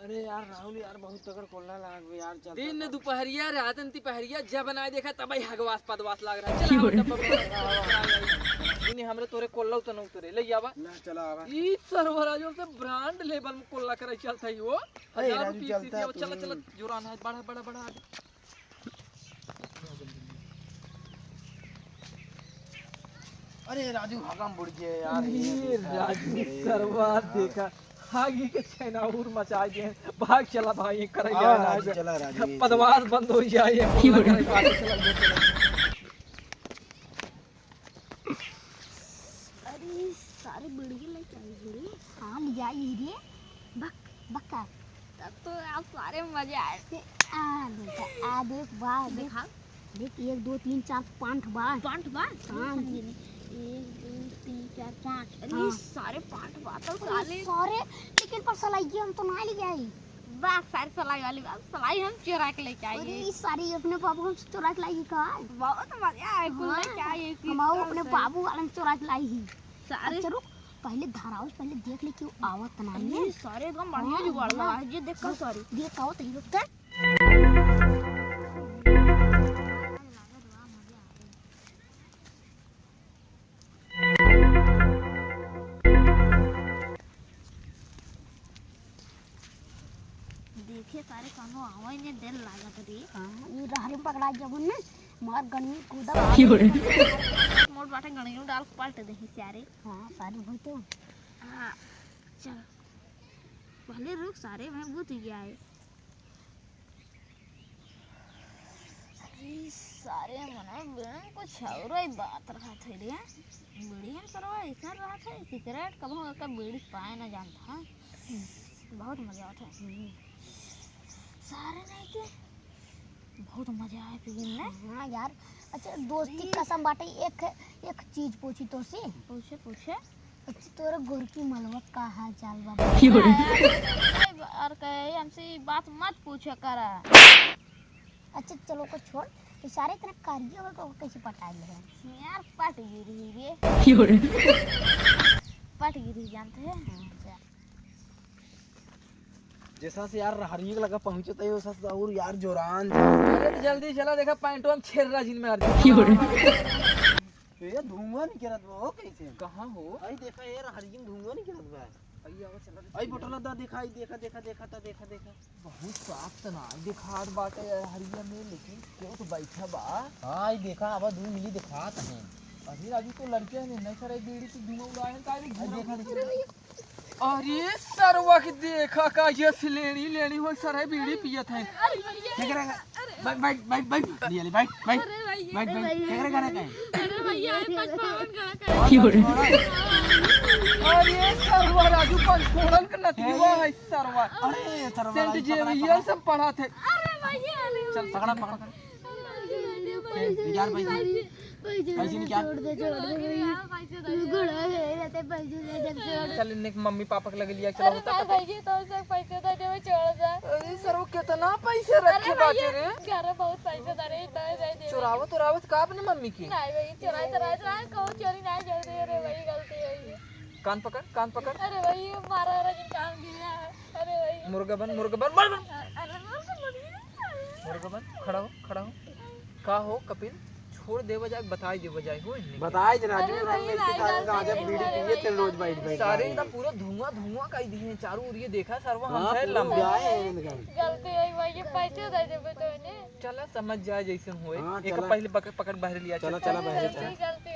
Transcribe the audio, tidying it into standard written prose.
अरे यार राहुल यार बहुत तगड़ कोल्ला लाग गया यार। चल दिन दोपहरिया रातन तिपहरिया जब बनाए देखा तब ही हगवास पदवास लाग रहा। चल हम डब्बा इन्हीं हमरे तोरे कोल्ला तो न उतरे ले जावा ना चला आवा। ई सरवराजो से ब्रांड लेवल में कोल्ला करे चलता ही वो। अरे राजू चलता है चला चला जोरान है बड़ा बड़ा बड़ा। अरे राजू हगम बुड़ गए यार। ये राजू सरवा देखा आगे के छैनाउर मचा गए। भाग चला भाई करे राजू चला राजू पदवास बंद हो जाए। अरे सारे बिड़गे लेके आई रे। हाँ ले आई रे। बक्का तब तो आप सारे मजे आए थे। देखा देख वाह देखा देख 1 2 3 4 5 बार हाँ 1 2 3 4 5। अरे सारे 5 बात तो सारे लेकिन पर सलाई हम तो ना ले गए। बात सारी सलाई वाली बात सलाई हम चुरा के लेके आए। अरे इस सारी अपने बाबू हम चुरा के लाई का बहुत मजा आया। कुल लेके आए हम अपने बाबू वाले चुरा के लाई ही सारे। चलो पहले धाराओ पहले देख ले क्यों आवत ना है। सारे एकदम बढ़िया जुगाड़ लगा है। ये देखो सारी देख आओ तो लोग का देखे सारे कानो आवाज ने दिल लागत रे। हां ये रहरे पकड़ा जबन ने मार गनी कूदा मोर बाटे गनी डाल पलट देखी सारे। हां सारे होई तो हां चल पहले रुक सारे मैं बुझ गया है। अरे सारे मने बिन कुछ और ही बात रहा थे रे। बीड़ी हम सरवा ऐसा रहा था सिगरेट कब का बीड़ी पाए ना जानता। बहुत मजा आता है सारे नहीं के बहुत मजा आया पीने में। हाँ यार अच्छा दोस्ती कसम बाटे एक चीज पूछी तो से पूछे अच्छा तोरा गोरकी मलवत का हाल चाल बा। और कहे हमसे बात मत पूछो करा। अच्छा चलो को छोड़ तो सारे इतना कार्य और को कैसे पटा ले यार पट गिरी जानते हैं। जैसा से यार हरियक लगा पहुंचे तो वैसा से और यार जोरान। अरे तो जल्दी चला देखा पैंटो हम छेरा जिन में आ रही। ये धुआं नहीं करत बा हो कैसे कहां हो। आई देखा यार हरियक धुआं नहीं करत बा। आई आवा चला आई बोतल दा दिखाई देखा बहुत साफ तना दिखात बाटे हरिया में लेकिन क्यों तो बैठा बा। हां देखा अब 2 मिली दिखात है। अभी राजू तो लड़के ने नहीं करे बीड़ी से धुआं उड़ाए का देखा अरे सरवा के देखा का ये लेनी हो सर है बीड़ी पियत है। क्या करेगा बाइक लिया ले बाइक क्या करेगा रे अरे भैया 5 पावन का अरे सरवा राजू पंचोड़न का नतीवा है सरवा। अरे सरवा सेंट जेवियर से पढ़ा थे। अरे भैया चल पकड़ यार पैसे नहीं क्या छोड़ दे गुड़ा रहते पैसे दे छोड़। चल इन्हें मम्मी पापा के लगे लिया चला होता अरे भाई तो सब पैसे दे में छोड़ दे। अरे सर कितना पैसे रखे बाटे रे। घर बहुत पैसे दे दे चुरावत का अपनी मम्मी की नहीं भाई चुराई को चोरी नहीं कर दे रे भाई गलती हुई। कान पकड़। अरे भाई मारा रजन कान गिरा। अरे भाई मुर्गा बन खड़ा हो का हो कपिल छोड़ दे बजाय बताई दे बजाय हो बताए राजू गांजा बीड़ी पिए थे रोज बैठ सारे एकदम पूरा धुआं कर दिए चारों ओर। ये देखा सरवा हम है हां लंबा है गलती हुई भाई ये पैसे दे दे तो ने चला समझ जाए जैसे होए। हाँ, एक चला। पहले पकड़ बाहर लिया चला बाहर चला। गलती